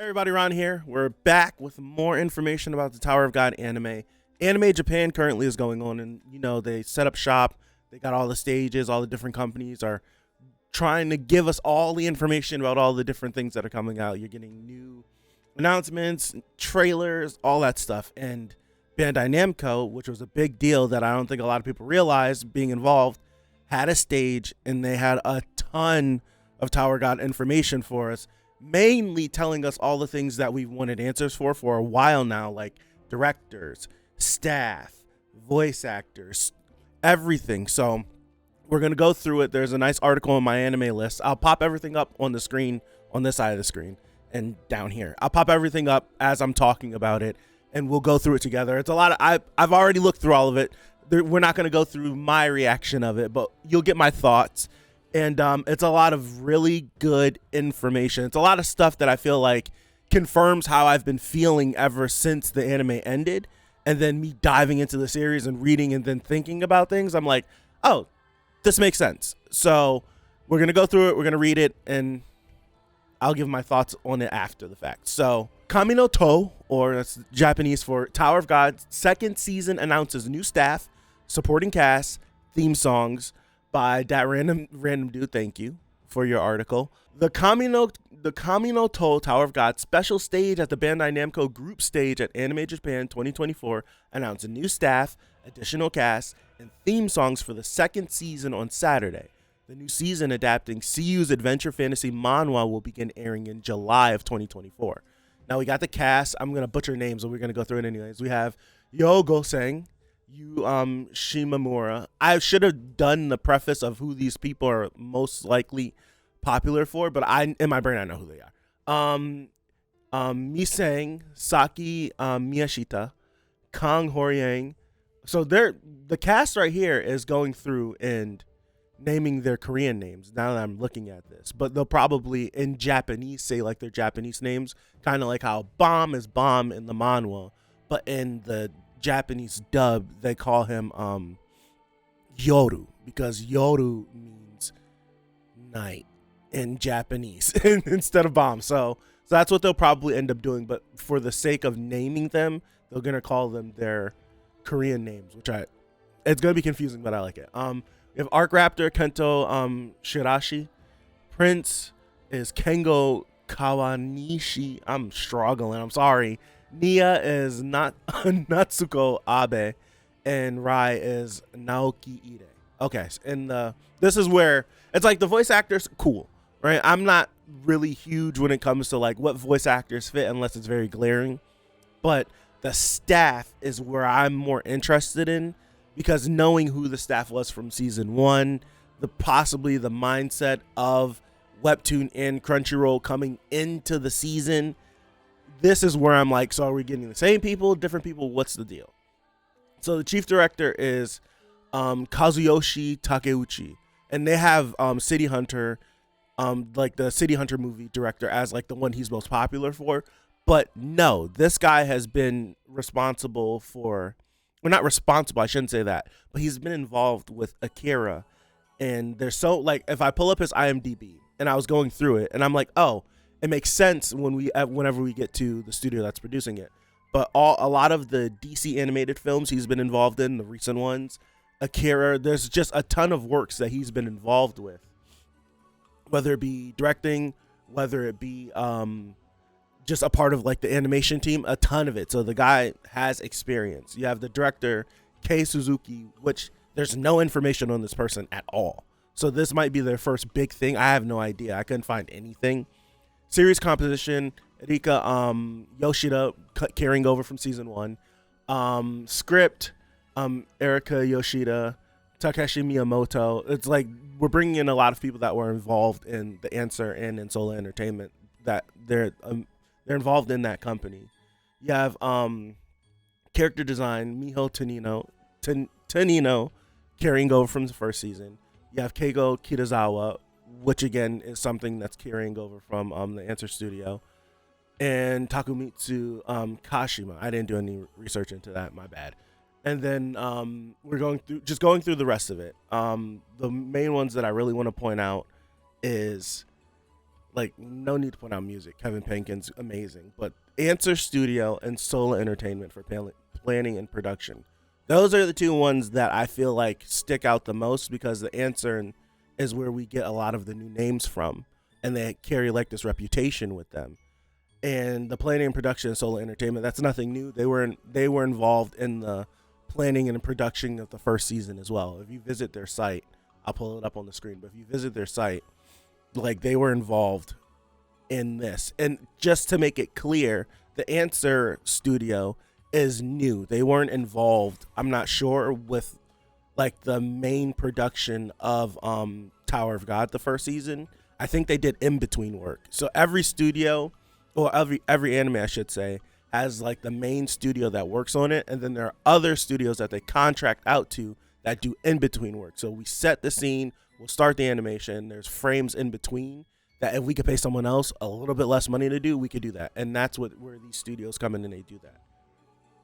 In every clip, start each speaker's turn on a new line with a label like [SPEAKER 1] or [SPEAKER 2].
[SPEAKER 1] Everybody around here, we're back with more information about the Tower of God anime. Anime Japan currently is going on, and they set up shop. They got all the stages, all the different companies are trying to give us all the information about all the different things that are coming out. You're getting new announcements, trailers, all that stuff. And Bandai Namco, which was a big deal that I don't think a lot of people realize being involved, had a stage and they had a ton of Tower God information for us, mainly telling us all the things that we've wanted answers for a while now, like directors, staff, voice actors, everything. So we're going to go through it. There's a nice article on my anime list. I'll pop everything up on the screen, on this side of the screen and down here. I'll pop everything up as I'm talking about it, and we'll go through it together. It's a lot of, I've already looked through all of it. We're not going to go through my reaction of it, but you'll get my thoughts. And it's a lot of really good information. It's a lot of stuff that I feel like confirms how I've been feeling ever since the anime ended. And then me diving into the series and reading and then thinking about things, I'm like, oh, this makes sense. So we're going to go through it. We're going to read it. And I'll give my thoughts on it after the fact. So Kami no To, or that's Japanese for Tower of God, second season announces new staff, supporting cast, theme songs, by that random dude. Thank you for your article. The Kami no To Tower of God special stage at the Bandai Namco group stage at Anime Japan 2024 announced a new staff, additional cast, and theme songs for the second season on Saturday. The new season adapting CU's adventure fantasy manhwa will begin airing in July of 2024. Now we got the cast. I'm going to butcher names, but we're going to go through it anyways. We have Yo Goseng, Yu Shimamura. I should have done the preface of who these people are most likely popular for, but in my brain I know who they are. Misang, Saki Miyashita, Kang Horyang. So the cast right here is going through and naming their Korean names now that I'm looking at this, but they'll probably in Japanese say like their Japanese names, kind of like how Bomb is Bomb in the manhwa, but in the Japanese dub they call him Yoru, because Yoru means night in Japanese instead of bomb. So that's what they'll probably end up doing, but for the sake of naming them, they're gonna call them their Korean names, which it's gonna be confusing, but I like it. We have Arc Raptor Kento Shirashi. Prince is Kengo Kawanishi. I'm struggling, I'm sorry. Nia is not Natsuko Abe, and Rai is Naoki Ide. Okay, and this is where it's like the voice actors, cool, right? I'm not really huge when it comes to like what voice actors fit unless it's very glaring, but the staff is where I'm more interested in, because knowing who the staff was from season 1, possibly the mindset of Webtoon and Crunchyroll coming into the season. This is where I'm like, so are we getting the same people, different people? What's the deal? So the chief director is Kazuyoshi Takeuchi, and they have City Hunter, like the City Hunter movie director, as like the one he's most popular for. But no, this guy has been responsible for, well, not responsible, I shouldn't say that, but he's been involved with Akira. And they're so, like, if I pull up his IMDb and I was going through it and I'm like, oh, it makes sense whenever we get to the studio that's producing it. But a lot of the DC animated films he's been involved in, the recent ones, Akira, there's just a ton of works that he's been involved with, whether it be directing, whether it be just a part of like the animation team, a ton of it. So the guy has experience. You have the director, Kei Suzuki, which there's no information on this person at all. So this might be their first big thing. I have no idea. I couldn't find anything. Series composition, Erika Yoshida, carrying over from season 1. Script, Erika Yoshida, Takeshi Miyamoto. It's like we're bringing in a lot of people that were involved in The Answer and in Solar Entertainment, that they're involved in that company. You have character design, Miho Tanino carrying over from the first season. You have Keigo Kitazawa, which again is something that's carrying over from the Answer Studio, and Takumitsu Kashima. I didn't do any research into that, my bad. And then we're going through the rest of it. The main ones that I really want to point out is like, no need to point out music. Kevin Penkin's amazing. But Answer Studio and Sola Entertainment for planning and production. Those are the two ones that I feel like stick out the most, because the Answer is where we get a lot of the new names from, and they carry like this reputation with them. And the planning and production of Sola Entertainment, that's nothing new. They were involved in the planning and production of the first season as well. If you visit their site, I'll pull it up on the screen, but if you visit their site, like, they were involved in this. And just to make it clear, the Answer Studio is new. They weren't involved, I'm not sure, with like the main production of Tower of God the first season. I think they did in between work. So every studio, or every anime I should say, has like the main studio that works on it, and then there are other studios that they contract out to that do in between work. So we set the scene, we'll start the animation, there's frames in between that if we could pay someone else a little bit less money to do, we could do that. And that's where these studios come in and they do that.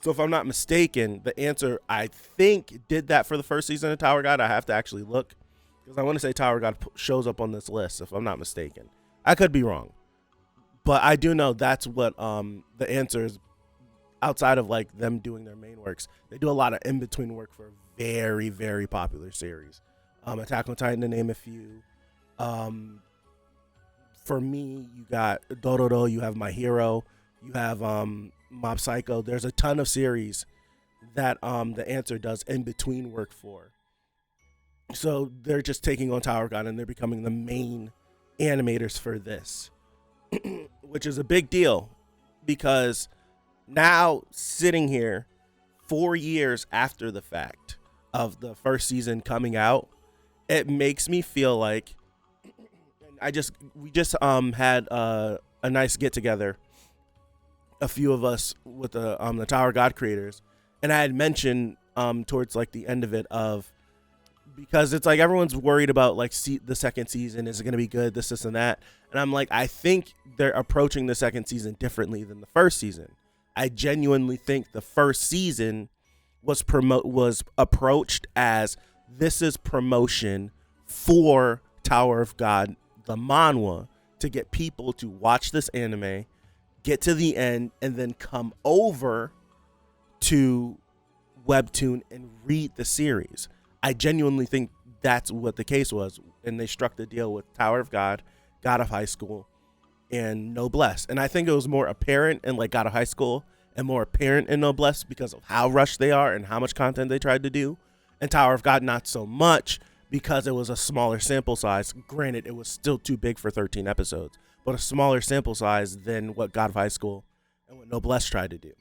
[SPEAKER 1] So if I'm not mistaken, the Answer, I think, did that for the first season of Tower God. I have to actually look, because I want to say Tower God shows up on this list, if I'm not mistaken. I could be wrong, but I do know that's what the Answer is. Outside of like them doing their main works, they do a lot of in-between work for a very, very popular series. Attack on Titan, to name a few. For me, you got Dororo, you have My Hero, you have Mob Psycho. There's a ton of series that the Answer does in-between work for. So they're just taking on Tower God and they're becoming the main animators for this, which is a big deal, because now sitting here 4 years after the fact of the first season coming out, it makes me feel like we just had a nice get together, a few of us with the Tower God creators, and I had mentioned towards like the end of it, because it's like everyone's worried about like the second season, is it going to be good, this and that, and I'm like, I think they're approaching the second season differently than the first season. I genuinely think the first season was approached as, this is promotion for Tower of God, the manhwa, to get people to watch this anime, get to the end, and then come over to webtoon and read the series. I genuinely think that's what the case was, and they struck the deal with Tower of God, God of High School, and Noblesse. And I think it was more apparent in like God of High School and more apparent in Noblesse because of how rushed they are and how much content they tried to do. And Tower of God, not so much, because it was a smaller sample size. Granted, it was still too big for 13 episodes, but a smaller sample size than what God of High School and what Noblesse tried to do.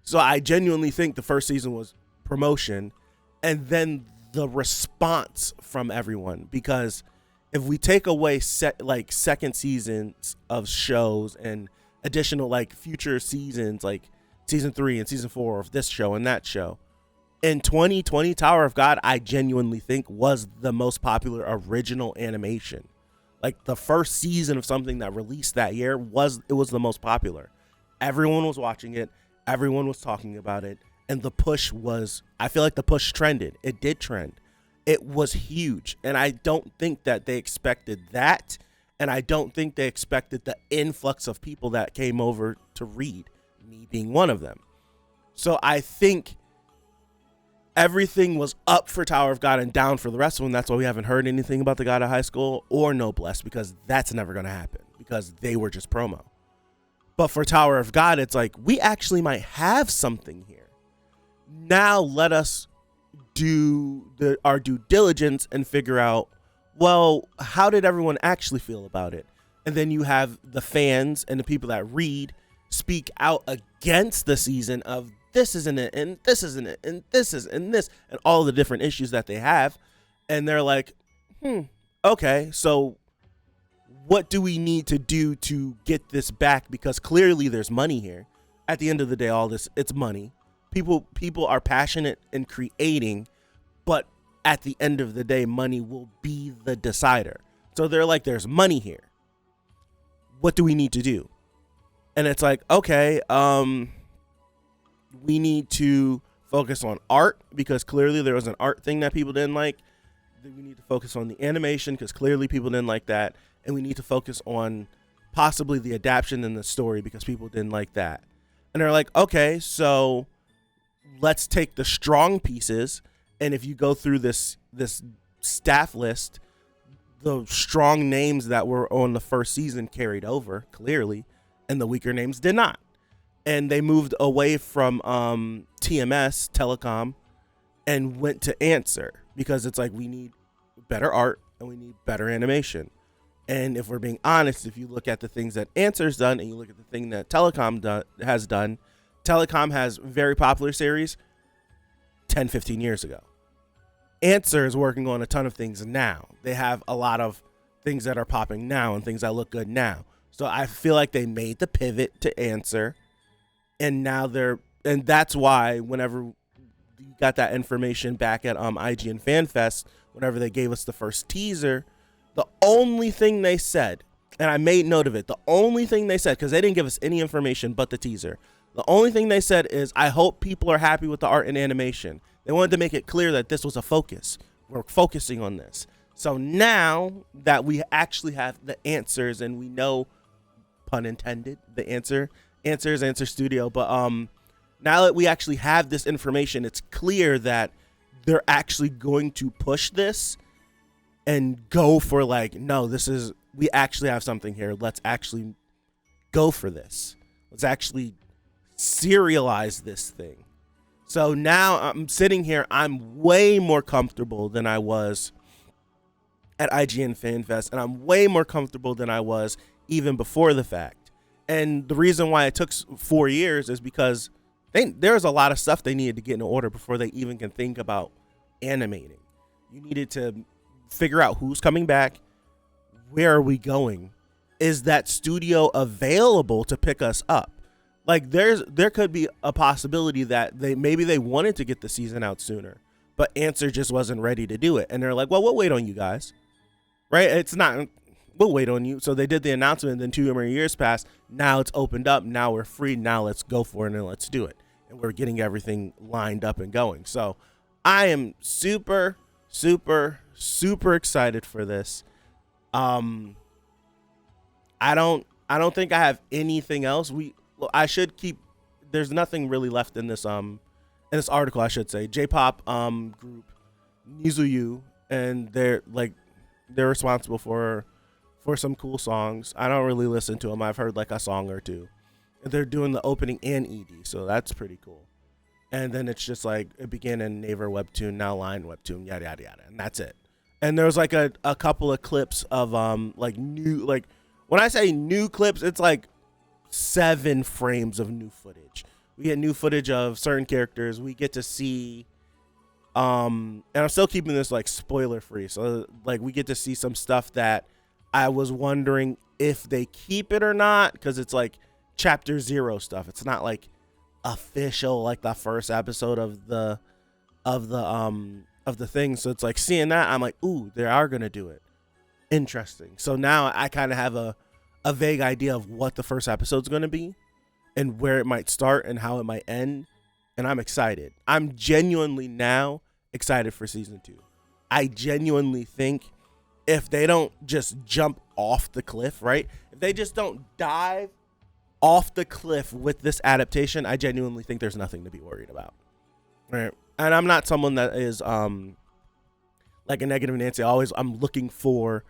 [SPEAKER 1] So I genuinely think the first season was promotion, and then the response from everyone, because if we take away second seasons of shows and additional like future seasons, like season 3 and season 4 of this show and that show, in 2020, Tower of God, I genuinely think, was the most popular original animation. Like the first season of something that released that year was the most popular. Everyone was watching it, everyone was talking about it, and the push was, I feel like the push trended. It did trend. It was huge, and I don't think that they expected that, and I don't think they expected the influx of people that came over to read, me being one of them. So I think everything was up for Tower of God and down for the rest of them. That's why we haven't heard anything about the God of High School or Noblesse, because that's never going to happen, because they were just promo. But for Tower of God, it's like, we actually might have something here. Now let us do our due diligence and figure out, well, how did everyone actually feel about it? And then you have the fans and the people that read speak out against the season of, this isn't it, and this isn't it, and this is, and this, and all the different issues that they have. And they're like, okay, so what do we need to do to get this back? Because clearly there's money here. At the end of the day, all this, it's money. People are passionate in creating, but at the end of the day, money will be the decider. So they're like, there's money here. What do we need to do? And it's like, okay, we need to focus on art, because clearly there was an art thing that people didn't like. We need to focus on the animation, because clearly people didn't like that. and we need to focus on possibly the adaptation and the story because people didn't like that. And they're like, okay, so let's take the strong pieces, and if you go through this staff list, the strong names that were on the first season carried over clearly, and the weaker names did not. And they moved away from TMS, Telecom, and went to Answer because it's like we need better art and we need better animation. And if we're being honest, if you look at the things that Answer's done and you look at the thing that Telecom has done, Telecom has very popular series 10, 15 years ago. Answer is working on a ton of things now. They have a lot of things that are popping now and things that look good now. So I feel like they made the pivot to Answer, and now and that's why whenever you got that information back at IGN FanFest, whenever they gave us the first teaser, the only thing they said, and I made note of it, the only thing they said, because they didn't give us any information but the teaser, the only thing they said is, I hope people are happy with the art and animation. They wanted to make it clear that this was a focus. We're focusing on this. So now that we actually have the answers and we know, pun intended, the answer is Answer Studio. But now that we actually have this information, it's clear that they're actually going to push this and go for like, no, we actually have something here. Let's actually go for this. Let's actually serialize this thing. So now I'm sitting here, I'm way more comfortable than I was at IGN FanFest, and I'm way more comfortable than I was even before the fact. And the reason why it took 4 years is because there's a lot of stuff they needed to get in order before they even can think about animating. You needed to figure out who's coming back, where are we going, is that studio available to pick us up? Like there could be a possibility that they wanted to get the season out sooner, but Answer just wasn't ready to do it. And they're like, well, we'll wait on you guys. Right? It's not, we'll wait on you. So they did the announcement, and then 2 more years passed. Now it's opened up. Now we're free. Now let's go for it and let's do it. And we're getting everything lined up and going. So I am super, super, super excited for this. I don't think I have anything else. I should keep. There's nothing really left in this article, I should say. J-pop group Nizuyu, and they're responsible for some cool songs. I don't really listen to them. I've heard like a song or two. They're doing the opening and ED, so that's pretty cool. And then it's just like it began in Naver webtoon, now Line webtoon, yada yada yada, and that's it. And there's like a couple of clips of when I say new clips, it's like 7 frames of new footage. We get new footage of certain characters. We get to see and I'm still keeping this like spoiler free, so like we get to see some stuff that I was wondering if they keep it or not, because it's like chapter 0 stuff. It's not like official like the first episode of the thing. So it's like seeing that, I'm like, ooh, they are gonna do it. Interesting. So now I kind of have a vague idea of what the first episode's going to be and where it might start and how it might end. And I'm excited. I'm genuinely now excited for season 2. I genuinely think if they don't just jump off the cliff, right? If they just don't dive off the cliff with this adaptation, I genuinely think there's nothing to be worried about. Right? And I'm not someone that is like a negative Nancy. I'm looking for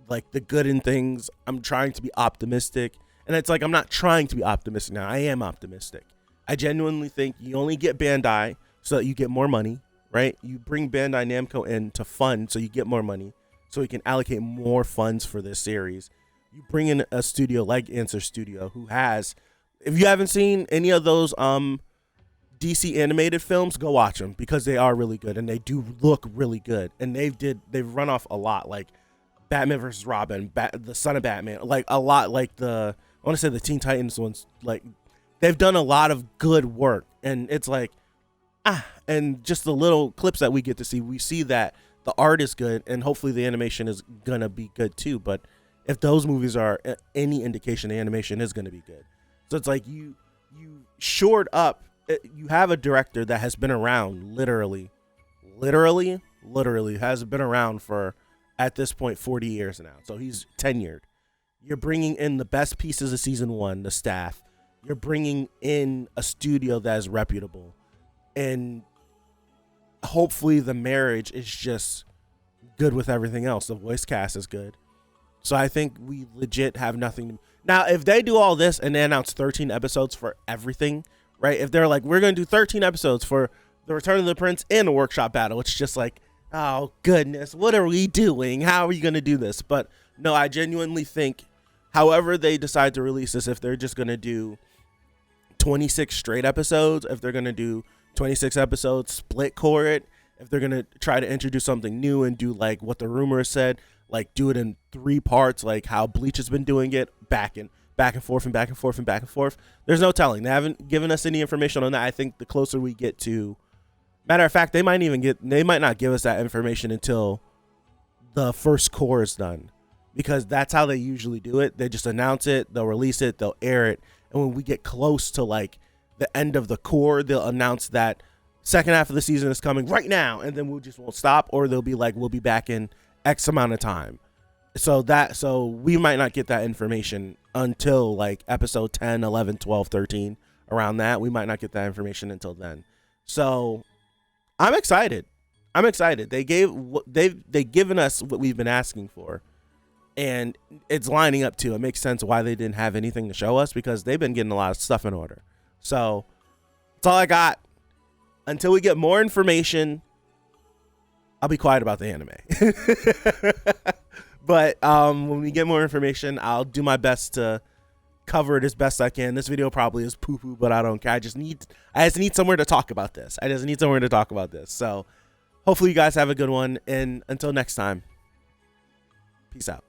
[SPEAKER 1] like the good in things. I'm trying to be optimistic, and it's like I'm not trying to be optimistic now. I am optimistic. I genuinely think you only get Bandai so that you get more money, right? You bring Bandai Namco in to fund so you get more money, so you can allocate more funds for this series. You bring in a studio like Answer Studio, who has, if you haven't seen any of those DC animated films, go watch them because they are really good and they do look really good. And they've run off a lot, like Batman vs. Robin, the Son of Batman, like a lot, like I want to say the Teen Titans ones. Like they've done a lot of good work, and it's like and just the little clips that we get to see, we see that the art is good, and hopefully the animation is gonna be good too. But if those movies are any indication, the animation is gonna be good. So it's like you shored up. You have a director that has been around literally has been around for at this point 40 years now. So he's tenured. You're bringing in the best pieces of season 1, the staff. You're bringing in a studio that is reputable. And hopefully the marriage is just good with everything else. The voice cast is good. So I think we legit have nothing. Now, if they do all this and they announce 13 episodes for everything, right? If they're like, we're going to do 13 episodes for the Return of the Prince and a workshop battle, it's just like, oh, goodness, what are we doing? How are we going to do this? But no, I genuinely think however they decide to release this, if they're just going to do 26 straight episodes, if they're going to do 26 episodes, split core it, if they're going to try to introduce something new and do like what the rumor said, like do it in 3 parts, like how Bleach has been doing it, back and forth and back and forth and back and forth. There's no telling. They haven't given us any information on that. I think the closer we get to, matter of fact, they might not give us that information until the first core is done, because that's how they usually do it. They just announce it, they'll release it, they'll air it, and when we get close to like the end of the core, they'll announce that second half of the season is coming right now, and then we just won't stop, or they'll be like, we'll be back in X amount of time. So we might not get that information until like episode 10, 11, 12, 13, around that. We might not get that information until then. So I'm excited. They've given us what we've been asking for, and it's lining up to. It makes sense why they didn't have anything to show us, because they've been getting a lot of stuff in order. So that's all I got. Until we get more information, I'll be quiet about the anime. But when we get more information, I'll do my best to cover it as best I can. This video probably is poo-poo, but I don't care. I just need somewhere to talk about this. So hopefully you guys have a good one, and until next time, peace out.